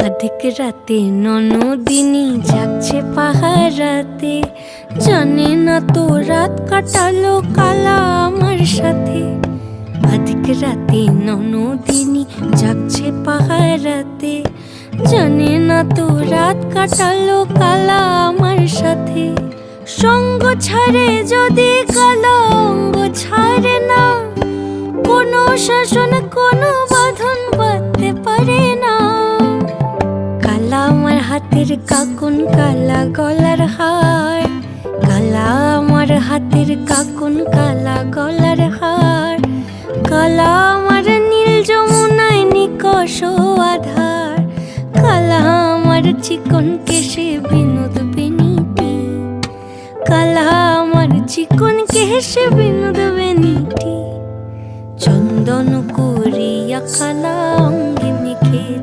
अधिक राते ননদিনী জাগছে পাহারাতে, জানে না তো রাত কাটালো কালা আমার সাথে। अधिक রাতে ননদিনী জাগছে পাহারাতে, জানে না তো রাত কাটালো কালা আমার সাথে। সঙ্গ ছাড়ে যদি কালা অঙ্গ ছাড়ে না, কোনো শাসন কোনো বাঁধন বাঁধতে পারে না। কালা আমার হাতের কাকুন কালা গলার হার, কালা আমার হাতের কাকুন কালা গলার হার। কালা আমার নীল যমুনায় নিকষ আধার, কালা আমার চিকন কেশে বিনোদ বেনিটি, কালা আমার চিকন কেশে বিনোদ বেনিটি। চন্দন করিয়া কালা অঙ্গে মেখেছে।